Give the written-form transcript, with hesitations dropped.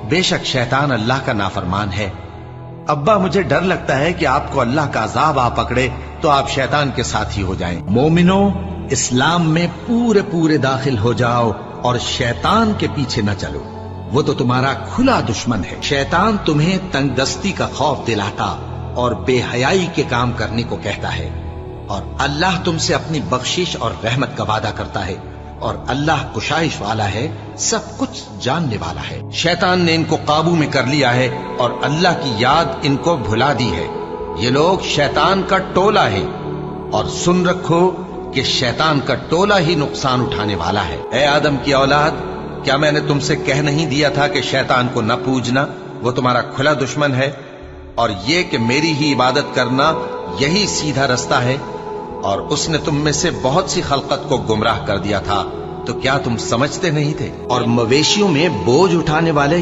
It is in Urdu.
بے شک شیطان اللہ کا نافرمان ہے۔ ابا مجھے ڈر لگتا ہے کہ آپ کو اللہ کا عذاب آ پکڑے تو آپ شیطان کے ساتھی ہو جائیں۔ مومنو، اسلام میں پورے پورے داخل ہو جاؤ اور شیطان کے پیچھے نہ چلو، وہ تو تمہارا کھلا دشمن ہے۔ شیطان تمہیں تنگ دستی کا خوف دلاتا اور بے حیائی کے کام کرنے کو کہتا ہے، اور اللہ تم سے اپنی بخشش اور رحمت کا وعدہ کرتا ہے، اور اللہ کشائش والا ہے، سب کچھ جاننے والا ہے۔ شیطان نے ان کو قابو میں کر لیا ہے اور اللہ کی یاد ان کو بھلا دی ہے۔ یہ لوگ شیطان کا ٹولہ ہے، اور سن رکھو کہ شیطان کا ٹولہ ہی نقصان اٹھانے والا ہے۔ اے آدم کی اولاد، کیا میں نے تم سے کہہ نہیں دیا تھا کہ شیطان کو نہ پوجنا، وہ تمہارا کھلا دشمن ہے، اور یہ کہ میری ہی عبادت کرنا یہی سیدھا رستہ ہے؟ اور اس نے تم میں سے بہت سی خلقت کو گمراہ کر دیا تھا، تو کیا تم سمجھتے نہیں تھے؟ اور مویشیوں میں بوجھ اٹھانے والے